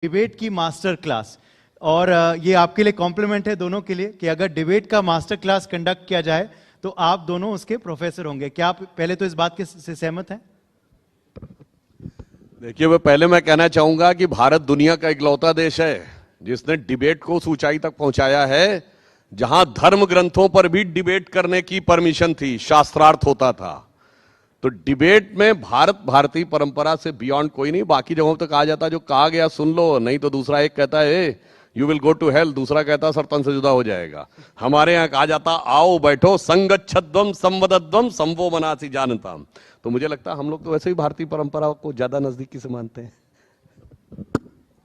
Debate की master class. और ये आपके लिए कॉम्प्लीमेंट है दोनों के लिए कि अगर डिबेट का मास्टर क्लास कंडक्ट किया जाए तो आप दोनों उसके प्रोफेसर होंगे। क्या आप पहले तो इस बात के से सहमत हैं? देखिए, पहले मैं कहना चाहूंगा कि भारत दुनिया का इकलौता देश है जिसने डिबेट को उस ऊंचाई तक पहुंचाया है जहां धर्म ग्रंथों पर भी डिबेट करने की परमिशन थी, शास्त्रार्थ होता था। तो डिबेट में भारतीय परंपरा से बियॉन्ड कोई नहीं। बाकी जगहों तक कहा जाता जो कहा गया सुन लो, नहीं तो दूसरा एक कहता है you will go to hell, दूसरा कहता सर तन से जुदा हो जाएगा। हमारे यहां कहा जाता आओ बैठो संगच्छध्वम संवदध्वम संवो मनासी जानताम। तो मुझे लगता है हम लोग तो वैसे ही भारतीय परंपरा को ज्यादा नजदीकी से मानते हैं।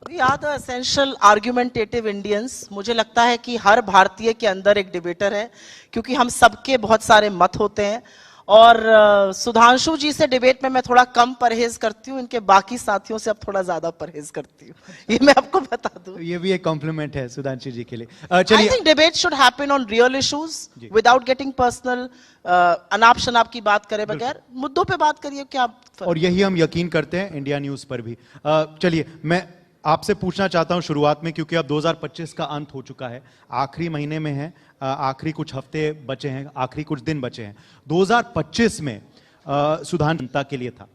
We are the essential argumentative Indians। मुझे लगता है कि हर भारतीय के अंदर एक डिबेटर है, क्योंकि हम सबके बहुत सारे मत होते हैं। और सुधांशु जी से डिबेट में मैं थोड़ा कम परहेज करती हूँ, इनके बाकी साथियों से अब थोड़ा ज्यादा परहेज करती हूँ, ये मैं आपको बता दूं। ये भी एक कॉम्प्लीमेंट है सुधांशु जी के लिए। I think debate should happen on real issues without getting personal। अनाप शनाप की बात करे बगैर मुद्दों पे बात करिए। क्या और यही हम यकीन करते हैं इंडिया न्यूज पर भी। चलिए, मैं आपसे पूछना चाहता हूं शुरुआत में, क्योंकि अब 2025 का अंत हो चुका है, आखिरी महीने में है, आखिरी कुछ हफ्ते बचे हैं, आखिरी कुछ दिन बचे हैं। 2025 में सुधांशु जनता के लिए था।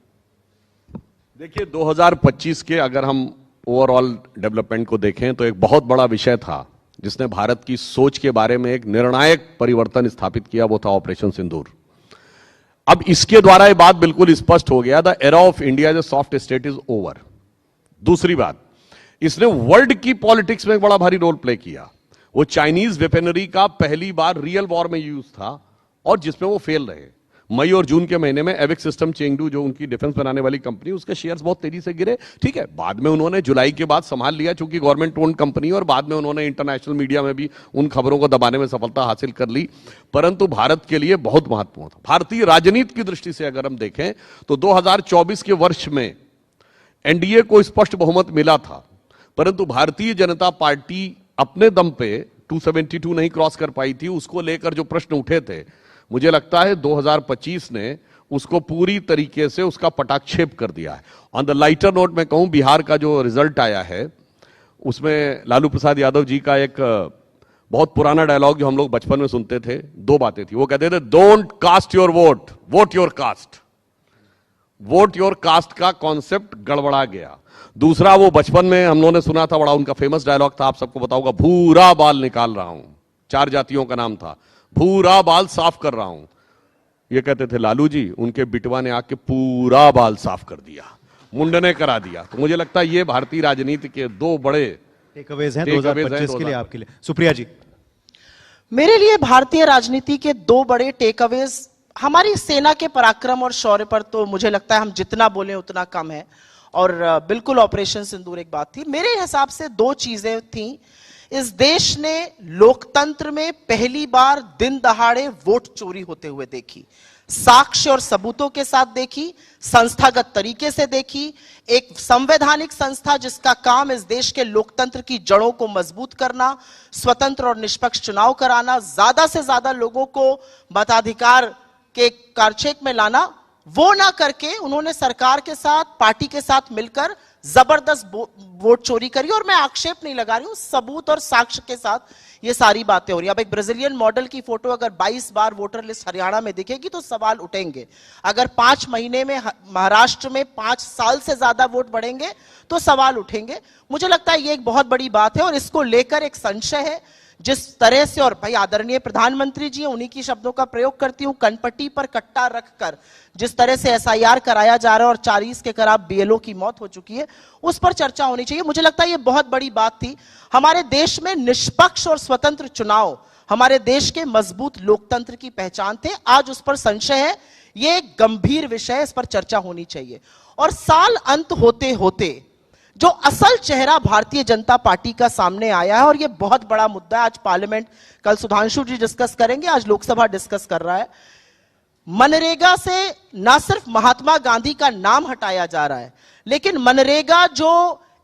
देखिए, 2025 के अगर हम ओवरऑल डेवलपमेंट को देखें तो एक बहुत बड़ा विषय था जिसने भारत की सोच के बारे में एक निर्णायक परिवर्तन स्थापित किया, वो था ऑपरेशन सिंदूर। अब इसके द्वारा यह बात बिल्कुल स्पष्ट हो गया, the era of India as a soft state is over. दूसरी बात, इसने वर्ल्ड की पॉलिटिक्स में एक बड़ा भारी रोल प्ले किया। वो चाइनीज वेपनरी का पहली बार रियल वॉर में यूज था और जिसमें वो फेल रहे। मई और जून के महीने में एविक सिस्टम चेंगडू, जो उनकी डिफेंस बनाने वाली कंपनी, उसके शेयर्स बहुत तेजी से गिरे। ठीक है, बाद में उन्होंने जुलाई के बाद संभाल लिया चूंकि गवर्नमेंट ओन्ड कंपनी, और बाद में उन्होंने इंटरनेशनल मीडिया में भी उन खबरों को दबाने में सफलता हासिल कर ली। परंतु भारत के लिए बहुत महत्वपूर्ण था। भारतीय राजनीति की दृष्टि से अगर हम देखें तो 2024 के वर्ष में एनडीए को स्पष्ट बहुमत मिला था, परंतु भारतीय जनता पार्टी अपने दम पे 272 नहीं क्रॉस कर पाई थी। उसको लेकर जो प्रश्न उठे थे, मुझे लगता है 2025 ने उसको पूरी तरीके से उसका पटाक्षेप कर दिया है। ऑन द लाइटर नोट मैं कहूं, बिहार का जो रिजल्ट आया है उसमें लालू प्रसाद यादव जी का एक बहुत पुराना डायलॉग जो हम लोग बचपन में सुनते थे, दो बातें थी। वो कहते थे don't cast your vote, vote your caste. Vote your caste का कॉन्सेप्ट गड़बड़ा गया। दूसरा, वो बचपन में हम लोगों ने सुना था, बड़ा उनका फेमस डायलॉग था, आप सबको बताऊंगा, भूरा बाल निकाल रहा हूं। 4 जातियों का नाम था, भूरा बाल साफ कर रहा हूं। ये कहते थे लालू जी, उनके बिटवा ने आके पूरा बाल साफ कर दिया, मुंडने करा दिया। तो मुझे लगता है ये भारतीय राजनीति के दो बड़े टेकअवेज हैं 2025 के लिए आपके लिए। सुप्रिया जी। मेरे लिए भारतीय राजनीति के दो बड़े टेकअवेज, हमारी सेना के पराक्रम और शौर्य पर तो मुझे लगता है हम जितना बोले उतना कम है, और बिल्कुल ऑपरेशन सिंदूर एक बात थी। मेरे हिसाब से दो चीजें थी। इस देश ने लोकतंत्र में पहली बार दिन दहाड़े वोट चोरी होते हुए देखी, साक्ष्य और सबूतों के साथ देखी, संस्थागत तरीके से देखी। एक संवैधानिक संस्था जिसका काम इस देश के लोकतंत्र की जड़ों को मजबूत करना, स्वतंत्र और निष्पक्ष चुनाव कराना, ज्यादा से ज्यादा लोगों को मताधिकार के कारछेक में लाना, वो ना करके उन्होंने सरकार के साथ, पार्टी के साथ मिलकर जबरदस्त वोट चोरी करी। और मैं आक्षेप नहीं लगा रही हूं, सबूत और साक्ष्य के साथ ये सारी बातें हो रही हैं। अब एक ब्राजीलियन मॉडल की फोटो अगर 22 बार वोटर लिस्ट हरियाणा में दिखेगी तो सवाल उठेंगे। अगर 5 महीने में महाराष्ट्र में 5 साल से ज्यादा वोट बढ़ेंगे तो सवाल उठेंगे। मुझे लगता है ये एक बहुत बड़ी बात है और इसको लेकर एक संशय है। जिस तरह से, और भाई आदरणीय प्रधानमंत्री जी, उन्हीं की शब्दों का प्रयोग करती हूं, कनपट्टी पर कट्टा रखकर जिस तरह से एसआईआर कराया जा रहा है और 40 के करीब बीएलओ की मौत हो चुकी है, उस पर चर्चा होनी चाहिए। मुझे लगता है ये बहुत बड़ी बात थी। हमारे देश में निष्पक्ष और स्वतंत्र चुनाव हमारे देश के मजबूत लोकतंत्र की पहचान थे। आज उस पर संशय है, ये एक गंभीर विषय है, इस पर चर्चा होनी चाहिए। और साल अंत होते होते जो असल चेहरा भारतीय जनता पार्टी का सामने आया है, और यह बहुत बड़ा मुद्दा है, आज पार्लियामेंट, कल सुधांशु जी डिस्कस करेंगे, आज लोकसभा डिस्कस कर रहा है। मनरेगा से ना सिर्फ महात्मा गांधी का नाम हटाया जा रहा है, लेकिन मनरेगा जो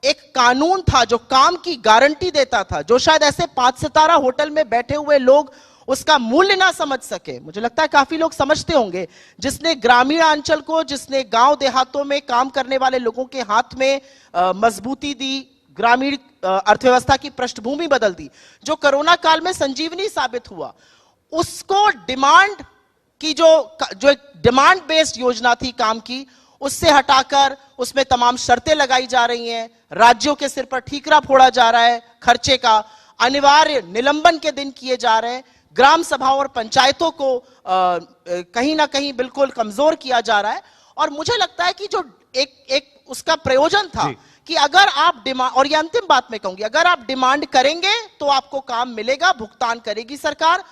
एक कानून था, जो काम की गारंटी देता था, जो शायद ऐसे 5 सितारा होटल में बैठे हुए लोग उसका मूल्य ना समझ सके, मुझे लगता है काफी लोग समझते होंगे, जिसने ग्रामीण अंचल को, जिसने गांव देहातों में काम करने वाले लोगों के हाथ में मजबूती दी, ग्रामीण अर्थव्यवस्था की पृष्ठभूमि बदल दी, जो कोरोना काल में संजीवनी साबित हुआ, उसको डिमांड की जो एक डिमांड बेस्ड योजना थी काम की, उससे हटाकर उसमें तमाम शर्तें लगाई जा रही हैं, राज्यों के सिर पर ठीकरा फोड़ा जा रहा है, खर्चे का अनिवार्य निलंबन के दिन किए जा रहे हैं, ग्राम सभाओं और पंचायतों को कहीं ना कहीं बिल्कुल कमजोर किया जा रहा है। और मुझे लगता है कि जो एक उसका प्रयोजन था कि अगर आप डिमांड, और ये अंतिम बात मैं कहूंगी, अगर आप डिमांड करेंगे तो आपको काम मिलेगा, भुगतान करेगी सरकार।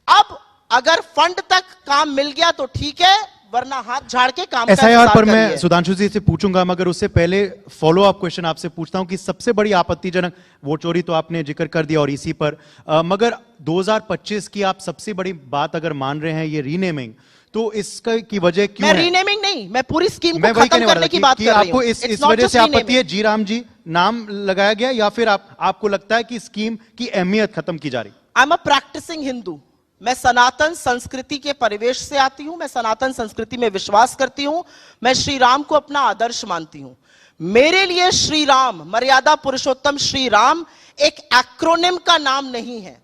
अब अगर फंड तक काम मिल गया तो ठीक है, वरना हाथ झाड़ के काम का एसआईआर इंतजार पर मैं करिए। सुधांशु जी से पूछूंगा, मगर उससे पहले फॉलो अप क्वेश्चन आपसे पूछता हूं कि सबसे बड़ी आपत्तिजनक वोट चोरी तो आपने जिक्र कर दिया और इसी पर मगर 2025 की आप सबसे बड़ी बात अगर मान रहे हैं ये रीनेमिंग, तो इसका की वजह क्यों मैं है? रीनेमिंग नहीं, मैं पूरी स्कीम मैं को वही खत्म कहने वाला करने था की बात कि कर रही आपको हूं। इस It's not वजह just से आपत्ति है renaming। जी राम जी नाम लगाया गया, या फिर आपको लगता है कि स्कीम की अहमियत खत्म की जा रही? I am a practising Hindu, मैं सनातन संस्कृति के परिवेश से आती हूं, मैं सनातन संस्कृति में विश्वास करती हूं, मैं श्री राम को अपना आदर्श मानती हूं। मेरे लिए श्री राम, मर्यादा पुरुषोत्तम श्री राम एक एक्रोनिम का नाम नहीं है।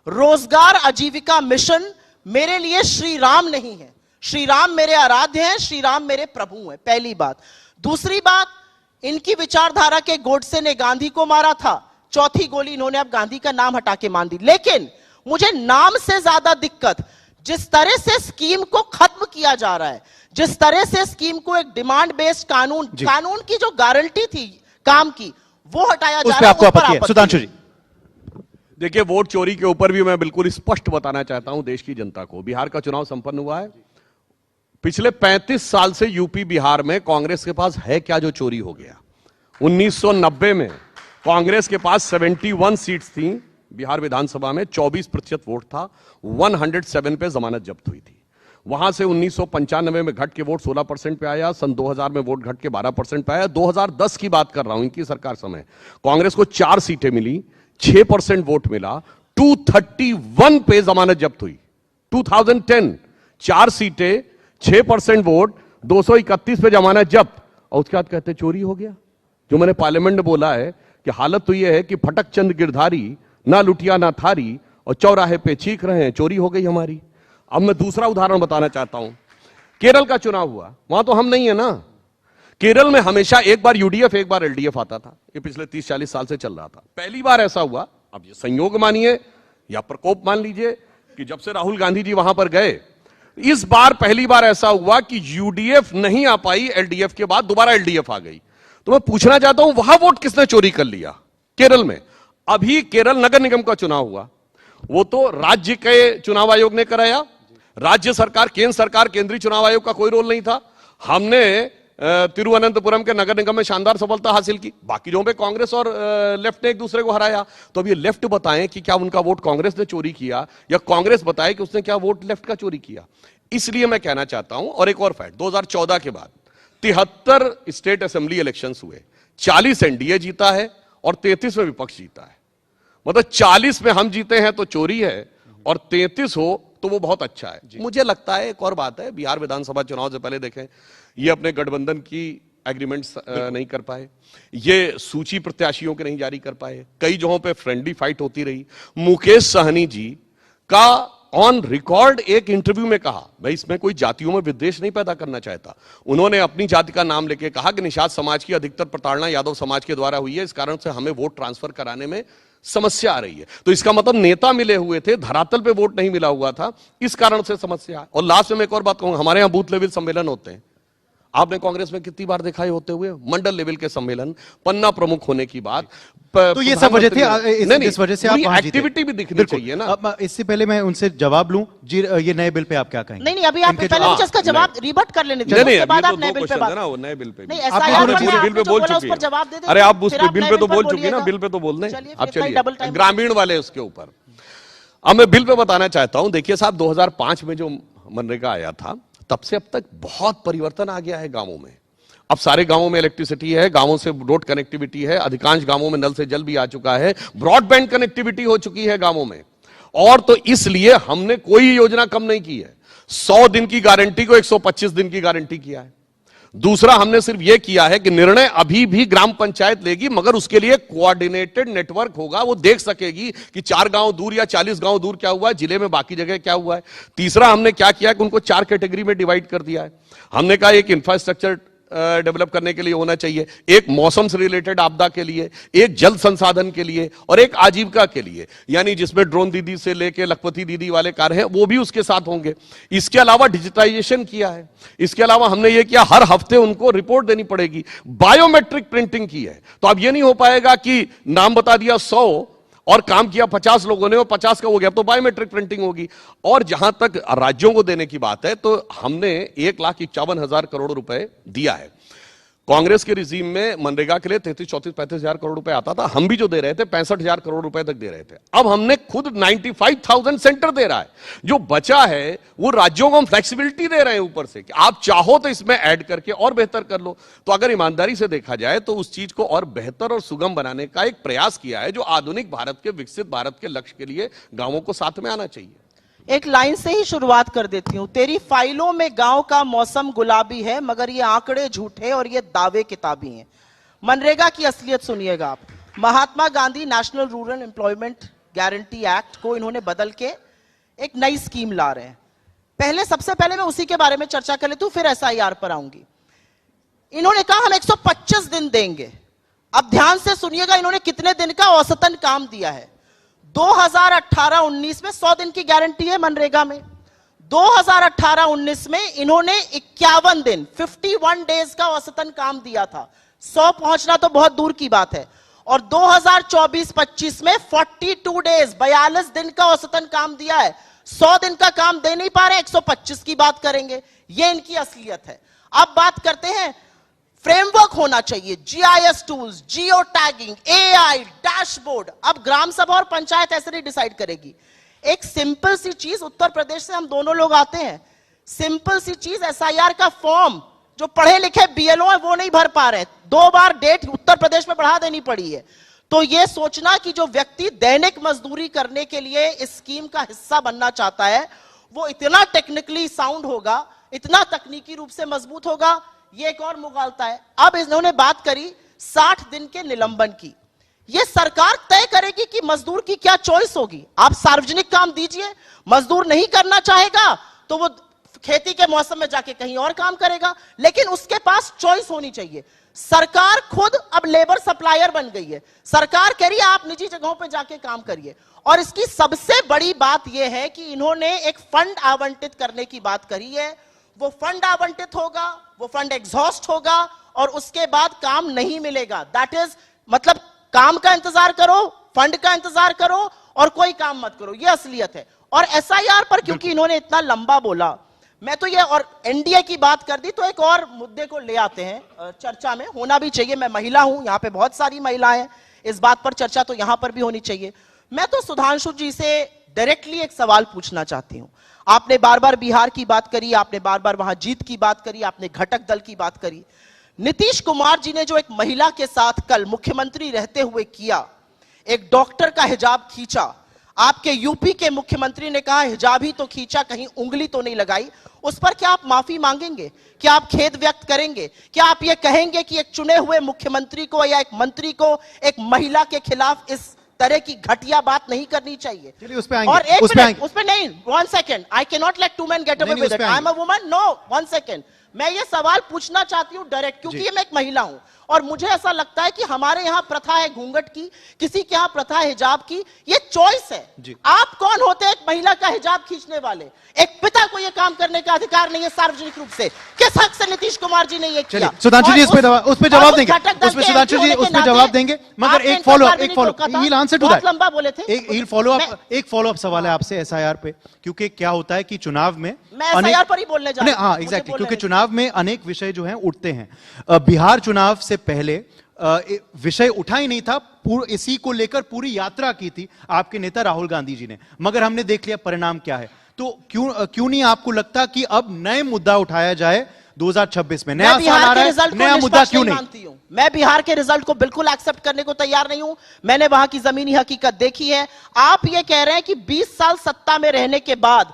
रोजगार आजीविका मिशन मेरे लिए श्री राम नहीं है। श्री राम मेरे आराध्य हैं, श्री राम मेरे प्रभु हैं, पहली बात। दूसरी बात, इनकी विचारधारा के गोडसे ने गांधी को मारा था, चौथी गोली इन्होंने अब गांधी का नाम हटा के मान दी। लेकिन मुझे नाम से ज्यादा दिक्कत जिस तरह से स्कीम को खत्म किया जा रहा है, जिस तरह से स्कीम को एक डिमांड बेस्ड कानून की जो गारंटी थी काम की, वो हटाया जा उस पे रहा है। आपको आपत्ति है? सुधांशु जी। देखिए, वोट चोरी के ऊपर भी मैं बिल्कुल स्पष्ट बताना चाहता हूं देश की जनता को। बिहार का चुनाव संपन्न हुआ है, पिछले 35 साल से यूपी बिहार में कांग्रेस के पास है क्या जो चोरी हो गया? 1990 में कांग्रेस के पास 71 सीट्स थी बिहार विधानसभा में, 24% वोट था, 107 पे जमानत जब्त हुई थी। वहां से 1995 में घट के वोट 16% पे आया, सन 2000 में वोट घट के 12% पे आया। 2010 की बात कर रहा हूं, इनकी सरकार समय कांग्रेस को 4 सीटें मिली, 6% वोट मिला, 231 पे जमानत जब्त हुई। 2010 4 सीटें, 6% वोट, 231 पे जमानत जब्त, और उसके बाद कहते चोरी हो गया। जो मैंने पार्लियामेंट में बोला है कि हालत तो यह है कि फटक चंद गिरधारी, ना लुटिया ना थारी, और चौराहे पे चीख रहे हैं चोरी हो गई हमारी। अब मैं दूसरा उदाहरण बताना चाहता हूं। केरल का चुनाव हुआ, वहां तो हम नहीं है ना। केरल में हमेशा एक बार यूडीएफ एक बार एलडीएफ आता था, ये पिछले 30-40 साल से चल रहा था। पहली बार ऐसा हुआ, अब ये संयोग मानिए या प्रकोप मान लीजिए, कि जब से राहुल गांधी जी वहां पर गए, इस बार पहली बार ऐसा हुआ कि यूडीएफ नहीं आ पाई, एलडीएफ के बाद दोबारा एलडीएफ आ गई। तो मैं पूछना चाहता हूं, वहां वोट किसने चोरी कर लिया केरल में? अभी केरल नगर निगम का चुनाव हुआ, वो तो राज्य के चुनाव आयोग ने कराया, राज्य सरकार, केंद्र सरकार, केंद्रीय चुनाव आयोग का कोई रोल नहीं था। हमने तिरुवनंतपुरम के नगर निगम में शानदार सफलता हासिल की, बाकी जगहों पे कांग्रेस और लेफ्ट ने एक दूसरे को हराया। तो अब ये लेफ्ट बताएं कि क्या उनका वोट कांग्रेस ने चोरी किया, या कांग्रेस बताए कि उसने क्या वोट लेफ्ट का चोरी किया। इसलिए मैं कहना चाहता हूं, और एक और फैक्ट, 2014 के बाद 73 स्टेट असेंबली इलेक्शंस हुए, 40 एनडीए जीता है और 33 में विपक्ष जीता है। मतलब 40 में हम जीते हैं तो चोरी है, और 33 हो तो वो बहुत अच्छा है। मुझे लगता है एक और बात है, बिहार विधानसभा चुनाव से पहले देखें, ये अपने गठबंधन की एग्रीमेंट्स नहीं कर पाए, ये सूची प्रत्याशियों के नहीं जारी कर पाए, कई जगहों पे फ्रेंडली फाइट होती रही। मुकेश सहनी जी का ऑन रिकॉर्ड एक इंटरव्यू में कहा, मैं इसमें कोई जातियों में विद्वेष नहीं पैदा करना चाहता, उन्होंने अपनी जाति का नाम लेके कहा कि निषाद समाज की अधिकतर प्रताड़ना यादव समाज के द्वारा हुई है, इस कारण से हमें वोट ट्रांसफर कराने में समस्या आ रही है। तो इसका मतलब नेता मिले हुए थे, धरातल पे वोट नहीं मिला हुआ था, इस कारण से समस्या। और लास्ट में मैं एक और बात कहूंगा, हमारे यहां बूथ लेवल सम्मेलन होते हैं, आपने कांग्रेस में कितनी बार देखा है होते हुए? मंडल लेवल के सम्मेलन, पन्ना प्रमुख होने की बात, तो ये सब वजह थी, इस वजह से आप वहां जीते। एक्टिविटी भी दिखनी चाहिए ना। अब इससे पहले मैं उनसे जवाब लूं जी, ये नए बिल पे आप क्या कहेंगे? नहीं, अभी आप पहले मुझे इसका जवाब रिबट कर लेने दीजिए, उसके बाद आप नए बिल पे बात। नए बिल पे नहीं, आप SIR दोनों चीजें बिल पे बोल चुकी है। जवाब दे दें, अरे आप उस फिर बिल नए पे तो बोल चुकी है बोलिएगा। ना, बिल पे तो बोल दें। चलिए, आप फिर डबल चलिए टाइम ग्रामीण वाले उसके ऊपर। अब मैं बिल पे बताना चाहता हूं, देखिए साहब, 2005 में जो मनरेगा आया था, तब से अब तक बहुत परिवर्तन आ गया है गांवों में। अब सारे गांवों में इलेक्ट्रिसिटी है, गांवों से रोड कनेक्टिविटी है, अधिकांश गांवों में नल से जल भी आ चुका है, ब्रॉडबैंड कनेक्टिविटी हो चुकी है गांवों में। और तो इसलिए हमने कोई योजना कम नहीं की है, 100 दिन की गारंटी को 125 दिन की गारंटी किया है। दूसरा, हमने सिर्फ यह किया है कि निर्णय अभी भी ग्राम पंचायत लेगी, मगर उसके लिए कोऑर्डिनेटेड नेटवर्क होगा, वो देख सकेगी कि 4 गांव दूर या 40 गांव दूर क्या हुआ है, जिले में बाकी जगह क्या हुआ है। तीसरा, हमने क्या किया कि उनको 4 कैटेगरी में डिवाइड कर दिया है। हमने कहा एक इंफ्रास्ट्रक्चर डेवलप करने के लिए होना चाहिए, एक मौसम से रिलेटेड आपदा के लिए, एक जल संसाधन के लिए और एक आजीविका के लिए, यानी जिसमें ड्रोन दीदी से लेके लखपति दीदी वाले कार्य हैं वो भी उसके साथ होंगे। इसके अलावा डिजिटाइजेशन किया है। इसके अलावा हमने ये किया हर हफ्ते उनको रिपोर्ट देनी पड़ेगी। बायोमेट्रिक प्रिंटिंग की है, तो अब ये नहीं हो पाएगा कि नाम बता दिया 100 और काम किया 50 लोगों ने और 50 का हो गया, तो बायोमेट्रिक प्रिंटिंग होगी। और जहां तक राज्यों को देने की बात है, तो हमने 1,51,000 करोड़ रुपए दिया है। कांग्रेस के रिजीम में मनरेगा के लिए 33, 34, 35,000 करोड़ रुपए आता था, हम भी जो दे रहे थे 65,000 करोड़ रुपए तक दे रहे थे। अब हमने खुद 95,000 सेंटर दे रहा है। जो बचा है वो राज्यों को हम फ्लेक्सिबिलिटी दे रहे हैं ऊपर से कि आप चाहो तो इसमें ऐड करके और बेहतर कर लो। तो अगर ईमानदारी से देखा जाए तो उस चीज को और बेहतर और सुगम बनाने का एक प्रयास किया है, जो आधुनिक भारत के, विकसित भारत के लक्ष्य के लिए गांवों को साथ में आना चाहिए। एक लाइन से ही शुरुआत कर देती हूं। तेरी फाइलों में गांव का मौसम गुलाबी है, मगर ये आंकड़े झूठे और ये दावे किताबी हैं। मनरेगा की असलियत सुनिएगा आप। Mahatma Gandhi National Rural Employment Guarantee Act को इन्होंने बदल के एक नई स्कीम ला रहे हैं। सबसे पहले मैं उसी के बारे में चर्चा कर लेती हूं, फिर SIR पर आऊंगी। इन्होंने कहा हम 125 दिन देंगे। अब ध्यान से सुनिएगा, इन्होंने कितने दिन का औसतन काम दिया है। 2018-19 में 100 दिन की गारंटी है मनरेगा में। 2018-19 में इन्होंने 51 दिन 51 डेज का औसतन काम दिया था। 100 पहुंचना तो बहुत दूर की बात है। और 2024-25 में 42 डेज 42 दिन का औसतन काम दिया है। 100 दिन का काम दे नहीं पा रहे, 125 की बात करेंगे। ये इनकी असलियत है। अब बात करते हैं, फ्रेमवर्क होना चाहिए, GIS tools, geo tagging, AI, dashboard. अब ग्राम सभा और पंचायत ऐसे नहीं डिसाइड करेगी। एक सिंपल सी चीज, उत्तर प्रदेश से हम दोनों लोग आते हैं, सिंपल सी चीज SIR का फॉर्म जो पढ़े लिखे BLO है वो नहीं भर पा रहे। 2 बार डेट उत्तर प्रदेश में बढ़ा देनी पड़ी है। तो यह सोचना कि जो व्यक्ति दैनिक मजदूरी करने के लिए इस स्कीम का हिस्सा बनना चाहता है वो इतना टेक्निकली साउंड होगा, इतना तकनीकी रूप से मजबूत होगा, ये एक और मुगालता है। अब इन्होंने बात करी 60 दिन के निलंबन की। ये सरकार तय करेगी कि मजदूर की क्या चॉइस होगी। आप सार्वजनिक काम दीजिए, मजदूर नहीं करना चाहेगा तो वो खेती के मौसम में जाके कहीं और काम करेगा, लेकिन उसके पास चॉइस होनी चाहिए। सरकार खुद अब लेबर सप्लायर बन गई है। सरकार कह रही है आप निजी जगहों पे जाके काम करिए। और इसकी सबसे बड़ी बात यह है कि इन्होंने एक फंड आवंटित करने की बात करी है। वो फंड आवंटित होगा, वो फंड एग्जॉस्ट होगा और उसके बाद काम नहीं मिलेगा। दैट इज मतलब काम का इंतजार करो, फंड का इंतजार करो और कोई काम मत करो। ये असलियत है। और SIR पर क्योंकि इन्होंने इतना लंबा बोला, मैं तो ये और NDA की बात कर दी, तो एक और मुद्दे को ले आते हैं चर्चा में, होना भी चाहिए। मैं महिला हूं, यहां पे बहुत सारी महिलाएं हैं, इस बात पर चर्चा तो यहां पर भी होनी चाहिए। मैं तो सुधांशु जी से डायरेक्टली एक सवाल पूछना चाहती हूं। आपने बार बार बिहार की बात करी, आपने बार बार वहां जीत की बात करी, आपने घटक दल की बात करी। नीतीश कुमार जी ने जो एक महिला के साथ कल मुख्यमंत्री रहते हुए किया, एक डॉक्टर का हिजाब खींचा, आपके यूपी के मुख्यमंत्री ने कहा हिजाब ही तो खींचा, कहीं उंगली तो नहीं लगाई, उस पर क्या आप माफी मांगेंगे? क्या आप खेद व्यक्त करेंगे? क्या आप ये कहेंगे कि एक चुने हुए मुख्यमंत्री को या एक मंत्री को एक महिला के खिलाफ इस तरह की घटिया बात नहीं करनी चाहिए? चलिए उस पे आएंगे, और एक मिनट, उस पे नहीं, 1 second, I can not let 2 men get away with it, I am a woman, no 1 second. मैं ये सवाल पूछना चाहती हूं डायरेक्ट, क्योंकि मैं एक महिला हूं और मुझे ऐसा लगता है कि हमारे यहाँ प्रथा है घूंघट की, किसी के यहाँ प्रथा है हिजाब की, ये चॉइस है। आप कौन होते हैं एक महिला का हिजाब खींचने वाले? एक पिता को ये काम करने का अधिकार नहीं है सार्वजनिक रूप से। किस हक से नीतीश कुमार जी ने ये किया? सुधांशु जी उस पे जवाब देंगे, उस पे सुधांशु जी उस पे जवाब देंगे, मगर एक फॉलो आंसर टू दैट, लंबा बोले थे, एक फॉलो अप सवाल है आपसे SIR पे, क्योंकि क्या होता है कि चुनाव में मैं SIR पर ही बोलने जा रहा हूं। हाँ एग्जैक्टली, क्योंकि चुनाव में अनेक विषय जो हैं उठते हैं। बिहार चुनाव से पहले विषय उठा ही नहीं था, इसी को लेकर पूरी यात्रा की थी आपके नेता राहुल गांधी जी ने, मगर हमने देख लिया परिणाम क्या है। तो क्यों नहीं आपको लगता कि अब नए मुद्दा उठाया जाए 2026 में? नया साल आ रहा है, नया मुद्दा क्यों नहीं? मैं बिहार के रिजल्ट को बिल्कुल एक्सेप्ट करने को तैयार नहीं हूं। मैंने वहां की जमीनी हकीकत देखी है। आप ये कह रहे हैं कि 20 साल सत्ता में रहने के बाद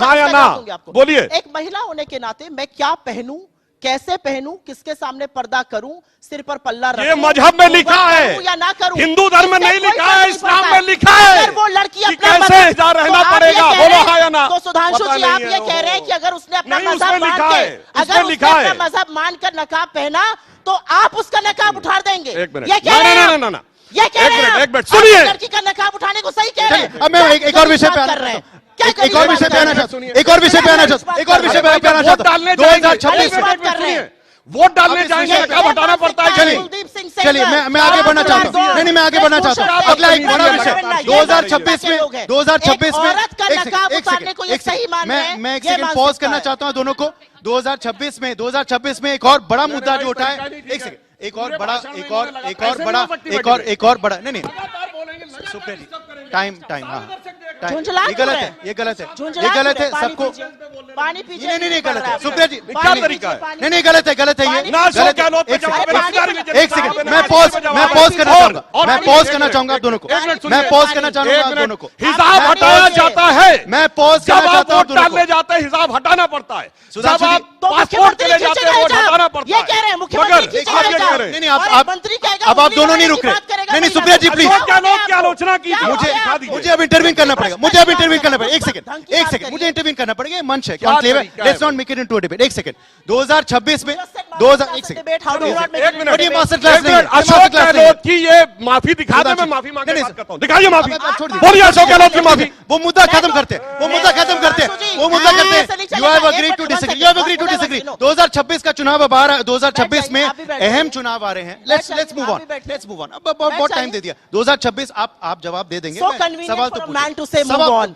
हाँ या मैं ना? जवाब दूंगी आपको। बोलिए। एक महिला होने के नाते मैं क्या पहनूं, कैसे पहनूं, किसके सामने पर्दा करूं, सिर पर पल्ला रखूं, ये मजहब में लिखा है या ना करूं, हिंदू धर्म में नहीं इससे कोई लिखा फर्क है, नहीं इस्लाम पड़ता में लिखा है अगर वो लड़की कि अपना कैसे मजहब- हिजाब रहना तो आप ये पड़ेगा, कह बोलो रहे हाँ हैं- या ना? तो सुधांशु पता जी नहीं आप है ये वो। कह रहे हैं कि अगर उसने अपना नहीं, मजहब उसमें मान लिखा के, है, अगर उसमें उसने लिखा है। अपना मजहब मानकर नकाब पहना तो आप उसका नकाब उठाड़ देंगे। एक मिनट। ये कह रहे हैं ना, आप? ये कह रहे हैं एक मिनट, आप? सुनिए। आप लड़की का नकाब उठाने को सही कह रहे हैं। अब मैं एक और विषय पे आना कर रहे हैं, चाहता हूं। क्या एक और विषय पे आना चाहता हूं। एक और विषय पे आना चाहता हूं। एक और विषय पे आना वोट चाहता हूं। डालने 2026 में बात कर रहे हैं। वोट डालने अब जाएंगे इस नकाब हटाना पड़ता है। चलिए, कुलदीप सिंह चलिए सेंगर, मैं आगे बढ़ना चाहता हूं। राहुल नहीं, मैं आगे बढ़ना चाहता हूं। गांधी, अगला एक बड़ा विषय ये 2026 में लोग हैं। 2026 में एक औरत का नकाब उतारने को ये सही मान रहे हैं, मैं एक ये सेकंड मानसिकता पॉज करना है। चाहता हूं दोनों को। 2026 में एक और बड़ा मुद्दा जो उठा है, एक सेकंड, एक और बड़ा नहीं नहीं सुप्रिया जी, टाइम हाँ झुंझला ये गलत है, ये गलत है, ये गलत है सबको। पानी पीछे नहीं गलत है सुप्रिया जी, क्या तरीका है? नहीं गलत है ये ना अशोक गलत है। गहलोत पे एक जवाब सेकंड, है, एक सेकंड, मैं पॉज करना चाहूंगा, मैं पॉज करना चाहूंगा आप दोनों को, मैं पॉज करना चाहूंगा आप दोनों को। हिजाब हटाया जाता है, मैं पॉज जब करना आप चाहता हूं वोट दोनों डालने को। जाते हैं हिजाब हटाना पड़ता है, सुधांशु जब जी, आप तो पासपोर्ट के लिए मुख्यमंत्री जाते हैं खींचेगा वोट हिजाब। हटाना पड़ता ये है। कह रहे हैं मुख्यमंत्री मगर खींचेगा आप ये हिजाब। कह रहे हैं। नहीं और आप मंत्री कहेगा अब आप उंगली दोनों नहीं लगाने रुक की रहे। बात करेगा, नहीं नहीं सुप्रिया जी जाता। प्लीज, अशोक गहलोत की आलोचना की क्या मुझे दिखा दीजिए। मुझे अब इंटरव्यू करना पड़ेगा, मुझे अब इंटरव्यू करना पड़ेगा। एक सेकंड, ढंग की एक बात सेकंड, करिए। मुझे इंटरव्यू करना पड़ेगा। ये मंच है, क्या कॉन्क्लेव है, तरीका है let's not make it into a debate. एक सेकंड, 2026 में 2000 एक सेकंड, एक मिनट, और ये मास्टर क्लास एक नहीं है, मिनट, ये अशोक मास्टर क्लास नहीं है। गहलोत की ये माफी दिखा दे, मैं माफी मांगने नहीं, बात करता हूं। दिखाइए माफी, अब छोड़ दीजिए। बोलिए अशोक गहलोत की माफी। वो मुद्दा खत्म करते हैं, वो मुद्दा खत्म करते हैं, वो मुद्दा करते हैं। You have agreed to disagree, you have agreed to disagree. 2026 का चुनाव अब आ रहा है, 2026 में अहम चुनाव आ रहे हैं। Let's move on, let's move on. अब बहुत टाइम दे दिया। 2026 आप जवाब दे देंगे, So मैं convenient सवाल for तो a man to say सवाल- move on.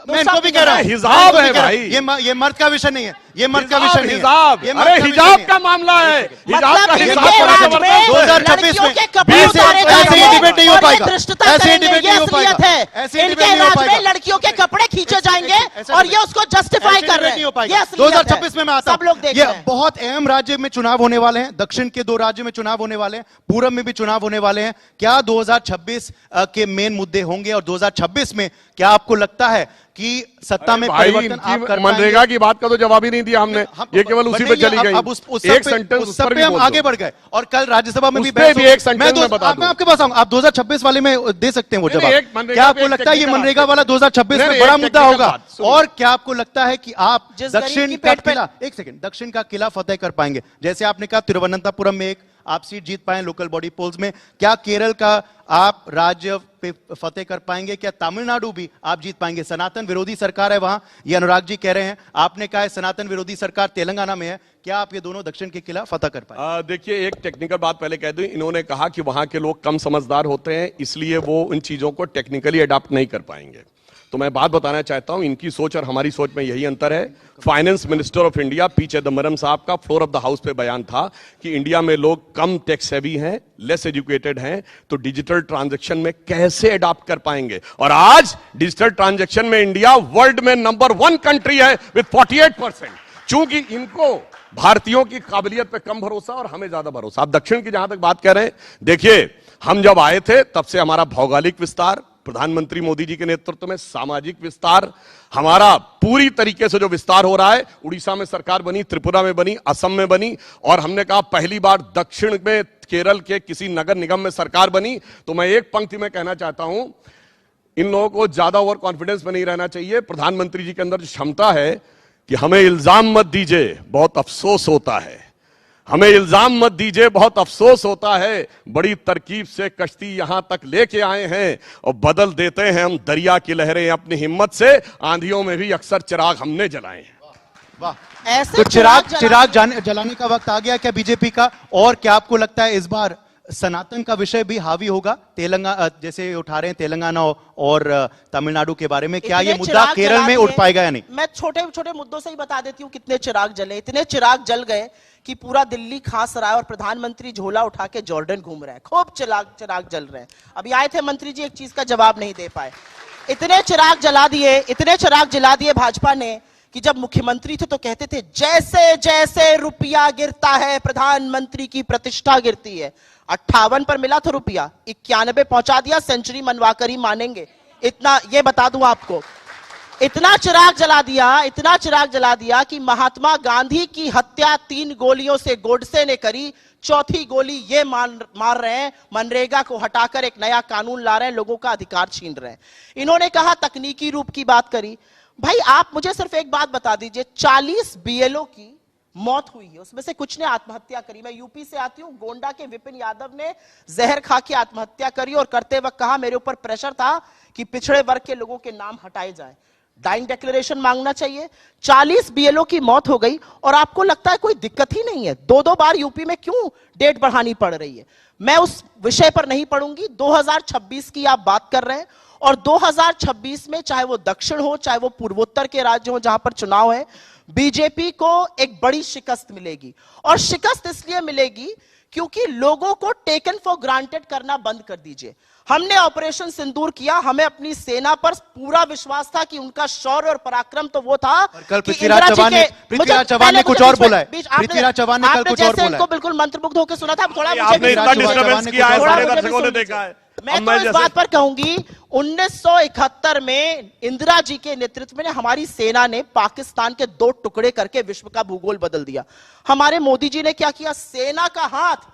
मैं इनको भी कह रहा हूं, हिजाब मैं है इनको भी कह रहा हूं। भाई। ये मर्द का विषय नहीं है, ये मर्द का हिजाब, विषय नहीं है, हिजाब, ये मर्द अरे का विषय हिजाब नहीं का है। मामला है, हिजाब का मतलब हिजाब इनके का राज जबरदस्त में है। 2026 लड़कियों में के कपड़े ऐसे उतारे ऐसे जाएंगे ही डिबेट नहीं हो और ये पाएगा, धृष्टता ऐसे ही करेंगे, डिबेट ये नहीं हो असलियत पाएगा, है। ऐसे ही इनके डिबेट नहीं हो राज में पाएगा। लड़कियों के कपड़े खींचे जाएंगे ऐसे और डिबेट- ये उसको जस्टिफाई ऐसे कर डिबेट रहे नहीं हो हैं। पाएगा। ये असलियत है। 2026 में मैं आता सब लोग हूं, देख ये रहे हैं। बहुत अहम राज्य में चुनाव होने वाले हैं, दक्षिण के 2 राज्यों में चुनाव होने वाले हैं, पूरब में भी चुनाव होने वाले हैं। क्या 2026 के मेन मुद्दे होंगे और 2026 में क्या आपको लगता है कि सत्ता में भाई, परिवर्तन आप कर मनरेगा पाएंगे? की बात का तो जवाब ही नहीं दिया हमने, ये केवल उसी पे चली गई। अब उस सब एक पे- सेंटेंस उस उस सब पर पे भी हम बोल आगे दो। बढ़ गए और कल राज्यसभा में उस भी पे बहस भी होगी। एक sentence में बता मैं दूं। आपके पास आऊंगा, आप 2026 वाले में दे सकते हैं वो नहीं, जवाब। एक मनरेगा क्या पे आपको एक लगता है ये technical मनरेगा बात वाला 2026 नहीं, में नहीं, बड़ा एक मुद्दा technical होगा? बात, सुनिए। और क्या आपको लगता है कि आप जिस गरीब दक्षिण की का पेट पे- किला, एक सेकंड, दक्षिण का किला फतेह कर पाएंगे? जैसे आपने कहा तिरुवनंतपुरम में एक आप सीट जीत पाए लोकल बॉडी पोल्स में, क्या केरल का आप राज्य पे फतेह कर पाएंगे? क्या तमिलनाडु भी आप जीत पाएंगे? सनातन विरोधी सरकार है वहां, ये अनुराग जी कह रहे हैं, आपने कहा है सनातन विरोधी सरकार तेलंगाना में है, क्या आप ये दोनों दक्षिण के किला फतेह कर पाएंगे? देखिए, एक टेक्निकल बात पहले कह दूं, इन्होंने कहा कि वहां के लोग कम समझदार होते हैं, इसलिए वो इन चीजों को टेक्निकली अडॉप्ट नहीं कर पाएंगे। तो मैं बात बताना चाहता हूं, इनकी सोच और हमारी सोच में यही अंतर है। Finance minister of India P Chidambaram साहब का फ्लोर ऑफ द हाउस पे बयान था कि इंडिया में लोग कम टैक्स हैवी हैं, लेस एजुकेटेड हैं, तो डिजिटल ट्रांजैक्शन में कैसे अडॉप्ट कर पाएंगे? और आज डिजिटल ट्रांजैक्शन में इंडिया वर्ल्ड में नंबर 1 कंट्री है विद 48%। चूंकि इनको भारतीयों की काबिलियत पे कम भरोसा और हमें ज्यादा भरोसा। आप दक्षिण की जहां तक बात कर रहे हैं, देखिए, हम जब आए थे तब से हमारा भौगोलिक विस्तार, प्रधानमंत्री मोदी जी के नेतृत्व में सामाजिक विस्तार, हमारा पूरी तरीके से जो विस्तार हो रहा है, उड़ीसा में सरकार बनी, त्रिपुरा में बनी, असम में बनी, और हमने कहा पहली बार दक्षिण में केरल के किसी नगर निगम में सरकार बनी। तो मैं एक पंक्ति में कहना चाहता हूं, इन लोगों को ज्यादा ओवर कॉन्फिडेंस में नहीं रहना चाहिए। प्रधानमंत्री जी के अंदर जो क्षमता है कि हमें इल्जाम मत दीजिए, बहुत अफसोस होता है, हमें इल्जाम मत दीजिए, बहुत अफसोस होता है, बड़ी तरकीब से कश्ती यहां तक लेके आए हैं और बदल देते हैं हम दरिया की लहरें अपनी हिम्मत से, आंधियों में भी अक्सर चिराग हमने जलाए हैं। वाह, ऐसे तो चिराग जलाने का वक्त आ गया क्या बीजेपी का? और क्या आपको लगता है इस बार सनातन का विषय भी हावी होगा? तेलंगाना जैसे उठा रहे हैं तेलंगाना और तमिलनाडु के बारे में, क्या ये इतने मुद्दा चिराग केरल जला में दिए। उठ पाएगा या नहीं? मैं छोटे छोटे मुद्दों से ही बता देती हूँ कितने चिराग जले। इतने चिराग जल गए कि पूरा दिल्ली खास रहा है और प्रधानमंत्री झोला उठा के जॉर्डन घूम रहे हैं। खूब चिराग जल रहे हैं। अभी आए थे मंत्री जी, एक चीज का जवाब नहीं दे पाए। इतने चिराग जला दिए, इतने चिराग जला दिए भाजपा ने कि जब मुख्यमंत्री थे तो कहते थे जैसे जैसे रुपया गिरता है प्रधानमंत्री की प्रतिष्ठा गिरती है। 58 पर मिला था रुपया, 91 पहुंचा दिया, सेंचुरी मनवाकर ही मानेंगे। इतना ये बता दूं आपको। इतना चिराग जला दिया कि महात्मा गांधी की हत्या 3 गोलियों से गोडसे ने करी, चौथी गोली ये मार रहे हैं, मनरेगा को हटाकर एक नया कानून ला रहे हैं, लोगों का अधिकार छीन रहे हैं। इन्होंने कहा तकनीकी रूप की बात करी। भाई आप मुझे सिर्फ एक बात बता दीजिए, 40 बीएलओ की मौत हुई है, उसमें से कुछ ने आत्महत्या करी। मैं यूपी से आती हूं, गोंडा के विपिन यादव ने जहर खा के आत्महत्या करी और करते वक्त कहा मेरे ऊपर प्रेशर था कि पिछड़े वर्ग के लोगों के नाम हटाए जाए, डाइंग डिक्लेरेशन मांगना चाहिए। 40 बीएलओ की मौत हो गई और आपको लगता है कोई दिक्कत ही नहीं है। 2-2 बार यूपी में क्यों डेट बढ़ानी पड़ रही है? मैं उस विषय पर नहीं पढ़ूंगी। 2026 की आप बात कर रहे हैं और 2026 में चाहे वो दक्षिण हो चाहे वो पूर्वोत्तर के राज्य हो जहां पर चुनाव है, बीजेपी को एक बड़ी शिकस्त मिलेगी। और शिकस्त इसलिए मिलेगी क्योंकि लोगों को टेकन फॉर ग्रांटेड करना बंद कर दीजिए। हमने ऑपरेशन सिंदूर किया, हमें अपनी सेना पर पूरा विश्वास था कि उनका शौर्य और पराक्रम तो वो था। कल पृथ्वीराज चौहान ने कुछ और बोला है। पृथ्वीराज चौहान ने कल कुछ और बोला है। बिल्कुल मंत्रमुग्ध होकर सुना था। थोड़ा आपने इतना डिस्टर्बेंस किया है, सारे दर्शकों ने देखा है। मैं तो इस बात पर कहूंगी 1971 में इंदिरा जी के नेतृत्व में हमारी सेना ने पाकिस्तान के 2 टुकड़े करके विश्व का भूगोल बदल दिया। हमारे मोदी जी ने क्या किया? सेना का हाथ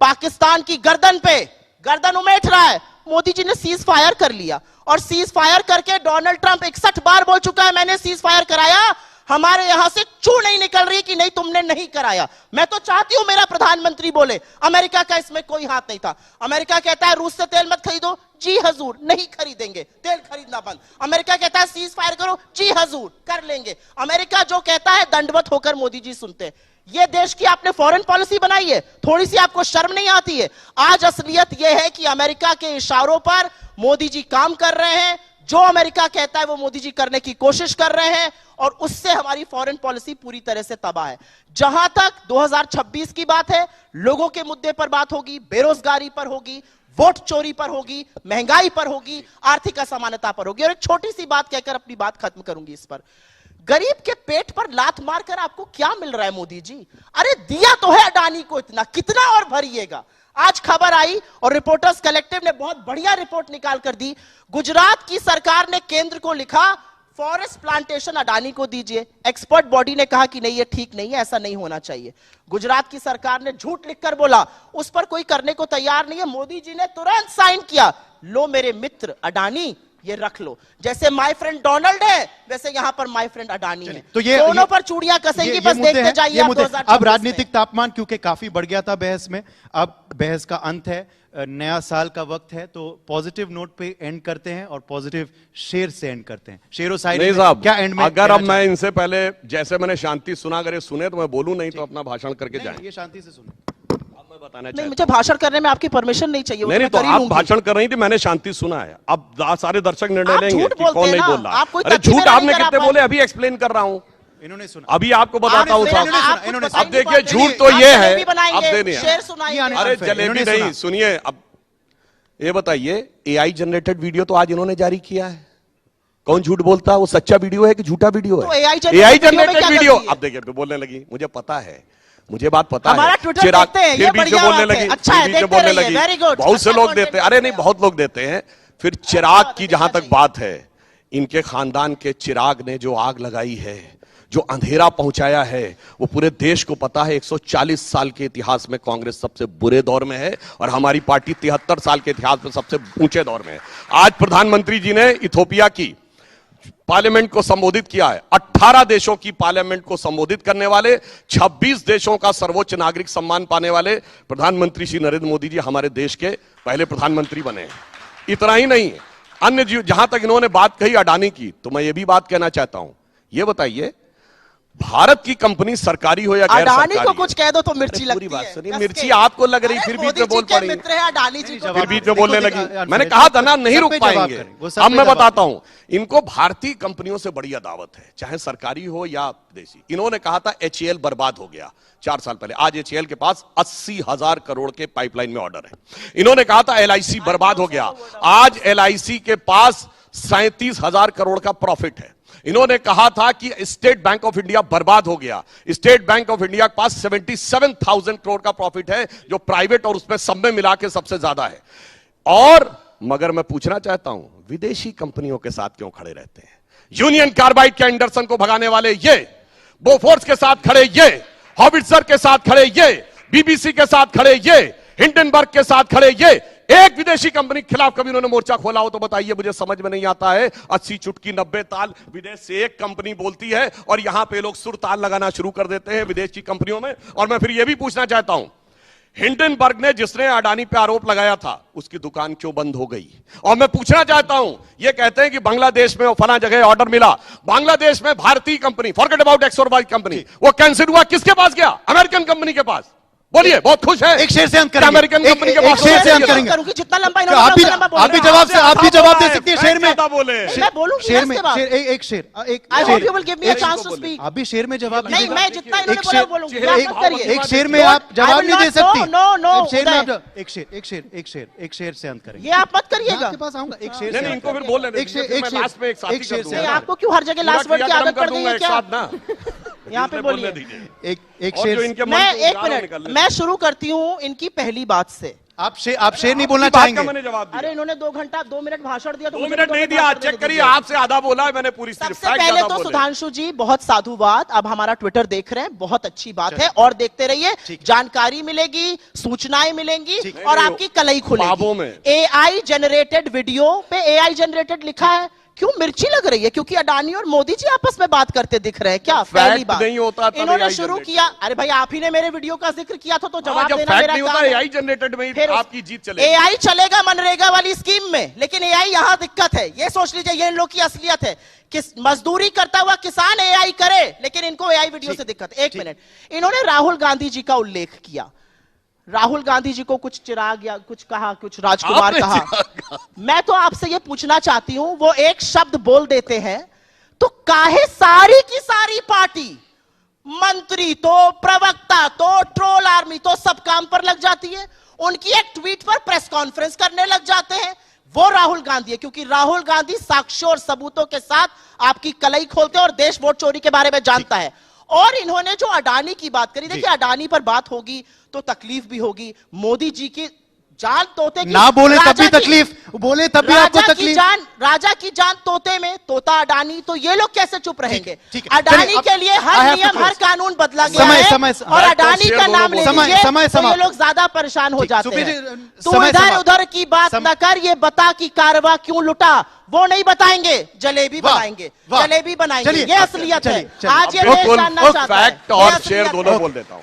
पाकिस्तान की गर्दन उमेट रहा है, मोदी जी ने सीज फायर कर लिया और सीज फायर करके डोनाल्ड ट्रंप 61 बार बोल चुका है मैंने सीज फायर कराया, हमारे यहां से चू नहीं निकल रही कि नहीं तुमने नहीं कराया। मैं तो चाहती हूं मेरा प्रधानमंत्री बोले अमेरिका का इसमें कोई हाथ नहीं था। अमेरिका कहता है रूस से तेल मत खरीदो, जी हजूर नहीं खरीदेंगे, तेल खरीदना बंद। अमेरिका कहता है सीज फायर करो, जी हजूर कर लेंगे। अमेरिका जो कहता है दंडवत होकर मोदी जी सुनते हैं। ये देश की आपने फॉरेन पॉलिसी बनाई है, थोड़ी सी आपको शर्म नहीं आती है? आज असलियत यह है कि अमेरिका के इशारों पर मोदी जी काम कर रहे हैं, जो अमेरिका कहता है वो मोदी जी करने की कोशिश कर रहे हैं और उससे हमारी फॉरेन पॉलिसी पूरी तरह से तबाह है। जहां तक 2026 की बात है, लोगों के मुद्दे पर बात होगी, बेरोजगारी पर होगी, वोट चोरी पर होगी, महंगाई पर होगी, आर्थिक असमानता पर होगी। और एक छोटी सी बात कहकर अपनी बात खत्म करूंगी इस पर। गरीब के पेट पर लात मारकर आपको क्या मिल रहा है मोदी जी? अरे दिया तो है अडानी को इतना, कितना और भरिएगा? आज खबर आई और रिपोर्टर्स कलेक्टिव ने बहुत बढ़िया रिपोर्ट निकाल कर दी। गुजरात की सरकार ने केंद्र को लिखा फॉरेस्ट प्लांटेशन अडानी को दीजिए। एक्सपर्ट बॉडी ने कहा कि नहीं ये ठीक नहीं है, ऐसा नहीं होना चाहिए। गुजरात की सरकार ने झूठ लिखकर बोला, उस पर कोई करने को तैयार नहीं है। मोदी जी ने तुरंत साइन किया, लो मेरे मित्र अडानी ये रख लो। जैसे माय फ्रेंड डोनाल्ड है वैसे यहां पर माय फ्रेंड अडानी है। तो ये दोनों पर चूड़ियां कसेंगी, बस देखते जाइए आप 2026 अब राजनीतिक तापमान क्योंकि काफी बढ़ गया था बहस में, अब बहस का अंत है, नया साल का वक्त है, तो पॉजिटिव नोट पे एंड करते हैं और पॉजिटिव शेर से एंड करते हैं। शेरो साइड नहीं साहब, क्या एंड में अगर अब मैं इनसे पहले जैसे मैंने शांति सुना, अगर ये सुने तो मैं बोलूं, नहीं तो अपना भाषण करके जाएं। ये शांति से सुनो। नहीं, मुझे भाषण करने में आपकी परमिशन नहीं चाहिए। नहीं तो आप भाषण कर रही थी, मैंने शांति सुना है। अब सारे दर्शक निर्णय लेंगे कि कौन नहीं बोल रहा। अरे झूठ आपने कितने बोले, अभी एक्सप्लेन कर रहा हूं। इन्होंने सुना, अभी आपको बताता हूं साहब। अब देखिए झूठ तो ये है, अब देने अरे जलेबी नहीं, सुनिए। अब ये बताइए, एआई जनरेटेड वीडियो तो आज इन्होंने जारी किया है। कौन झूठ बोलता है? वो सच्चा वीडियो है कि झूठा वीडियो है? AI generated video. अब देखिए बोलने लगी, मुझे पता है, मुझे बात पता है। चिराग फिर बीच में बोलने लगी, बहुत से लोग देते हैं। अरे नहीं, बहुत लोग देते हैं। फिर चिराग की जहां तक बात है, इनके खानदान के चिराग ने जो आग लगाई है, जो अंधेरा पहुंचाया है, वो पूरे देश को पता है। 140 साल के इतिहास में कांग्रेस सबसे बुरे दौर में है और हमारी पार्टी 73 साल के इतिहास में सबसे ऊंचे दौर में है। आज प्रधानमंत्री जी ने इथोपिया की पार्लियामेंट को संबोधित किया है। 18 देशों की पार्लियामेंट को संबोधित करने वाले, 26 देशों का सर्वोच्च नागरिक सम्मान पाने वाले प्रधानमंत्री श्री नरेंद्र मोदी जी हमारे देश के पहले प्रधानमंत्री बने हैं। इतना ही नहीं, अन्य जहां तक इन्होंने बात कही अडानी की, तो मैं ये भी बात कहना चाहता हूं। ये बताइए, भारत की कंपनी सरकारी हो या गैर सरकारी, अडानी को कुछ कह दो तो मिर्ची लगती है। सुनिए, मिर्ची आपको लग रही, फिर बीच में बोल पड़ी, अडानी जी फिर बीच में बोलने लगी। मैंने कहा था ना, नहीं रुक पाएंगे। अब मैं बताता हूं, इनको भारतीय कंपनियों से बड़ी अदावत है, चाहे सरकारी हो या देसी। इन्होंने कहा था HAL बर्बाद हो गया 4 साल पहले, आज HAL के पास 80,000 करोड़ के पाइपलाइन में ऑर्डर है। इन्होंने कहा था LIC बर्बाद हो गया, आज LIC के पास 37,000 करोड़ का प्रॉफिट है। इन्होंने कहा था कि स्टेट बैंक ऑफ इंडिया बर्बाद हो गया, स्टेट बैंक ऑफ इंडिया के पास 77,000 करोड़ का प्रॉफिट है, जो प्राइवेट और उसमें सब में मिला के सबसे ज्यादा है। और मगर मैं पूछना चाहता हूं, विदेशी कंपनियों के साथ क्यों खड़े रहते हैं? यूनियन कार्बाइड के एंडरसन को भगाने वाले ये, बोफोर्स के साथ खड़े ये, हॉविट्जर के साथ खड़े ये, बीबीसी के साथ खड़े ये, हिंडनबर्ग के साथ खड़े ये, एक विदेशी कंपनी के खिलाफ कभी उन्होंने मोर्चा खोला हो तो बताइए, मुझे समझ में नहीं आता है। 80 चुटकी 90 ताल विदेश से एक कंपनी बोलती है और यहां पे लोग सुर ताल लगाना शुरू कर देते हैं विदेश की कंपनियों में। और मैं फिर यह भी पूछना चाहता हूं, हिंडनबर्ग ने जिसने अडानी पे आरोप लगाया था उसकी दुकान क्यों बंद हो गई? और मैं पूछना चाहता हूं, ये कहते हैं कि बांग्लादेश में फला जगह ऑर्डर मिला, बांग्लादेश में भारतीय कंपनी, फॉरगेट अबाउट एक्स और वाई कंपनी, वो कैंसिल हुआ, किसके पास गया? अमेरिकन कंपनी के पास। बोलिए, बहुत खुश है। एक शेर से अंत करेंगे, अमेरिकन कंपनी के पास शेर से अंत करेंगे। जितना लंबा आप भी जवाब दे सकती है शेर में। बोले मैं बोलूंगी शेर में इसके बाद। एक शेर I hope you will give me a chance to speak. आप भी शेर में जवाब नहीं, दीजिएगा। मैं जितना इन्होंने बोला वो बोलूंगी। आप मत करिए। एक शेर में आप I जवाब will नहीं दे not- सकती। No, एक शेर में आप उदय। एक शेर से अंत करेंगे। ये आप मत करिएगा। आपके पास आऊंगा, एक शेर नहीं, से नहीं, अंत इनको फिर बोलने एक शेर दीजिए, एक मैं शेर लास्ट में एक साथी एक शेर कर से नहीं, दूंगा। आपको क्यों हर जगह लास्ट वर्ड की आदत कर दी है एक क्या? साथ ना, यहाँ पे बोलने बोलिए। दीजिए। एक और जो शेर इनके मन मैं को एक उजाला मिनट, निकलने मैं शुरू करती हूँ इनकी पहली बात से। आप शेर नहीं बोलना आपकी बात का चाहेंगे? मैंने जवाब दिया। अरे इन्होंने 2 मिनट भाषण दिया तो 2 मुझे मिनट भी नहीं 2 दिया, भाषण चेक देने करिए, दीजिए। आपसे आधा बोला है मैंने, पूरी सिर्फ सबसे फैक्ट पहले ज्यादा तो बोले। सुधांशु जी बहुत साधु बात, अब हमारा ट्विटर देख रहे हैं, बहुत अच्छी बात है और देखते रहिए, जानकारी मिलेगी, सूचनाएं मिलेंगी और नहीं, आपकी कलई ख्वाबों खुलेगी। में। एआई जनरेटेड वीडियो पे एआई जनरेटेड लिखा है, क्यों मिर्ची लग रही है? क्योंकि अडानी और मोदी जी आपस में बात करते दिख रहे हैं क्या? पहली बात नहीं होता तब इन्होंने AI शुरू जनरेटेड। किया। अरे भाई, आप ही ने मेरे वीडियो का जिक्र किया था तो जवाब जब देना फैक्ट मेरा नहीं होता, काम है। एआई जनरेटेड में ही फिर आपकी जीत चलेगी। एआई चलेगा मनरेगा वाली स्कीम में, लेकिन एआई यहां दिक्कत है। ये सोच लीजिए, ये इन लोग की असलियत है कि मजदूरी करता हुआ किसान एआई करे, लेकिन इनको एआई वीडियो से दिक्कत है। एक मिनट, इन्होंने राहुल गांधी जी का उल्लेख किया। राहुल गांधी जी को कुछ चिराग या कुछ कहा, कुछ राजकुमार कहा। मैं तो आपसे ये पूछना चाहती हूं, वो एक शब्द बोल देते हैं तो काहे सारी की सारी पार्टी, मंत्री तो, प्रवक्ता तो, ट्रोल आर्मी तो सब काम पर लग जाती है? उनकी एक ट्वीट पर प्रेस कॉन्फ्रेंस करने लग जाते हैं। वो राहुल गांधी है, क्योंकि राहुल गांधी साक्ष्यों और सबूतों के साथ आपकी कलई खोलते हैं और देश वोट चोरी के बारे में जानता है। और इन्होंने जो अडानी की बात करी, देखिए अडानी पर बात होगी तो तकलीफ भी होगी। मोदी जी की जान तोते की, ना बोले तब भी राजा की- तकलीफ, बोले तब भी आपको तकलीफ। राजा की जान तोते में, तोता अडानी, तो ये लोग कैसे चुप रहेंगे? ठीक है। अडानी चलिए, के लिए I हर have to नियम, close. हर कानून बदला गया समय- है समय- और अडानी शेर का दोनों नाम ले बोलो। लीजिए समय तो ये समाप्त। लोग ज्यादा परेशान हो ठीक, जाते सुप्रीत हैं। जी, तू समय इधर समाप्त। उधर की बात न कर, ये बता कि कारवा क्यों लुटा, वो नहीं बताएंगे, जलेबी वाह, बनाएंगे, वाह। जलेबी बनाएंगे। चलिए, ये असलियत है। चलिए, आज ये देश जानना चाहता है। फैक्ट और ये शेर असलियत दोनों है। बोल देता हूं।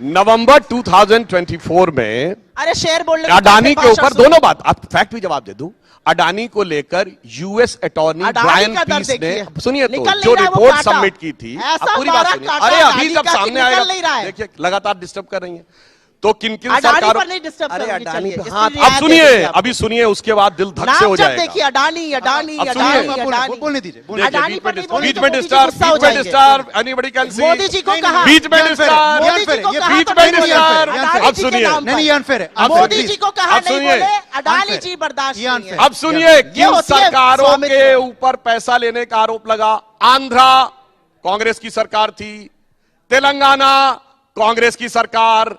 नवंबर 2024 में अरे शेर बोलने अडानी के ऊपर दोनों बात, आप फैक्ट भी जवाब दे दूं। अडानी को लेकर यूएस अटॉर्नी अडानी ब्रायन का दर पीस ने, देखिए। सुनिए तो, निकल जो नहीं रहा है वो रिपोर्ट कांटा। सबमिट की थी, ऐसा आप पूरी बात बारह सुनिए। कांटा अरे अडानी अभी सब का कि सामने निकल आएगा, नहीं रहा है। देखिए लगातार डिस्टर्ब कर रही है तो किन किन अडानी सरकारों, पर नहीं डिस्टर्ब अरे करूंगी, अडानी चलिए, पे इसकी हाँ, रियायत अब सुनिए, देंगे आपको। अभी सुनिए, उसके बाद दिल धक से नाम हो जब जाएगा। देखिए अडानी अडानी अब सुनिए, अडानी बोलने- अडानी, बोलने दीजिए, बोलने देखिए, अडानी पर नहीं बोले बीच तो में मोदी जी डिस्टर्ब, गुस्सा हो बीच में जाएंगे। Disturb, anybody can see, Modi ji को कहा, बीच में ये unfair है, डिस्टर्ब, ये मोदी जी unfair है, को ये कहा बीच तो में नहीं बोले। डिस्टर्ब। अडानी अब जी के सुनिए। नाम नहीं, पर। ये unfair है, अब मोदी सुनिए। जी को कहा अब नहीं सुनिए। बोले, अडानी unfair। जी बर्दाश्त ये नहीं unfair। है। अब सुनिए, ये किन होती है सरकारों स्वामित्व। के ऊपर पैसा लेने का आरोप लगा? आंध्रा कांग्रेस की सरकार थी, तेलंगाना कांग्रेस की सरकार,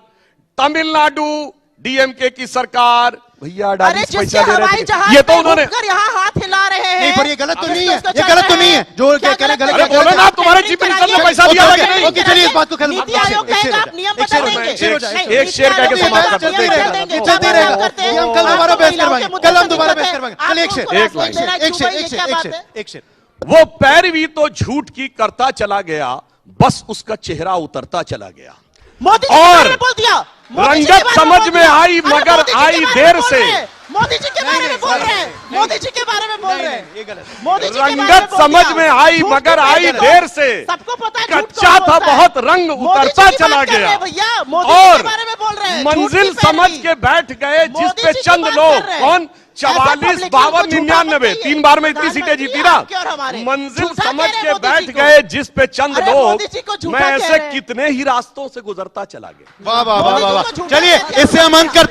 तमिलनाडु डीएमके की सरकार। भैया अरे अडानी से जिसके पैसा ले हवाई रहे थे, जहाज ये तो पे उन्होंने, घूमकर यहाँ हाथ हिला रहे हैं। नहीं, पर ये गलत तो नहीं है, उसको ये चल गलत तो रहे नहीं है, हैं। जो क्या कह रहे गलत गलत है? बोलो ना, तुम्हारे टेंडरिंग चीफ मिनिस्टर ने कराइए। पैसा दिया ओके, है कि नहीं? ओके, चलिए इस बात को खत्म नीति एक आयोग शेर कहेगा हो आप जाए, नियम एक शेर बदल हो जाए, देंगे। एक शेर हो जाए, नहीं, एक शेर कह के नीति आयोग समाप्त कहेगा कर आप देते नियम हैं। बदल देंगे। ये चलते रहेगा, करते हैं। ये हम कल दोबारा आपको बहस महिलाओं के करवाएंगे, मुद्दे कल हम से दोबारा दिक्कत बहस है। करवाएंगे। चलिए एक आपको शेर, उसको एक लाइन, रास्ते देना है, एक शेर, क्यों भाई, एक ये शेर, क्या एक बात शेर, है? एक शेर। वो पैरवी तो झूठ की करता चला गया, बस उसका चेहरा उतरता चला गया। मोदी जी के और बारे में बोल दिया, मोदी जी के रंगत बारे समझ बोल में दिया। आई, अरे मगर मोदी जी के आई बारे में देर बोल से। रहे हैं। मोदी जी के बारे में बोल रहे हैं, मोदी जी के बारे में बोल रहे हैं, ये गलत। मोदी जी के बारे में रंगत बोल समझ दिया। में आई, झूठ मगर को आई कहते हो। देर से। सबको पता है झूठ कच्चा कौन था बोलता है। बहुत, रंग मोदी उतरता जी की चला बात कर रहे गया। हैं भैया, मोदी जी और के बारे में बोल रहे हैं, झूठ की मंजिल पैरवी। समझ के बैठ गए, जिस मोदी पे जी की चंद बात लोग, कर रहे हैं। कौन, ऐसा 44, public 52, को झूठा मत 99, कहिए। 3 बार में इतनी सीटें प्रधानमंत्री जीती ना। आपके और हमारे। मंजिल झूठा समझ कह रहे के हैं मोदी बैठ जी को। गए, जिस पे चंद अरे लोग, मोदी जी को झूठा मैं कह ऐसे रहे हैं। कितने ही रास्तों से गुजरता चला गया। वाह वाह वाह मोदी जी वाह को वाह। झूठा चलिए कह रहे हैं। इससे हम अंत करते हैं।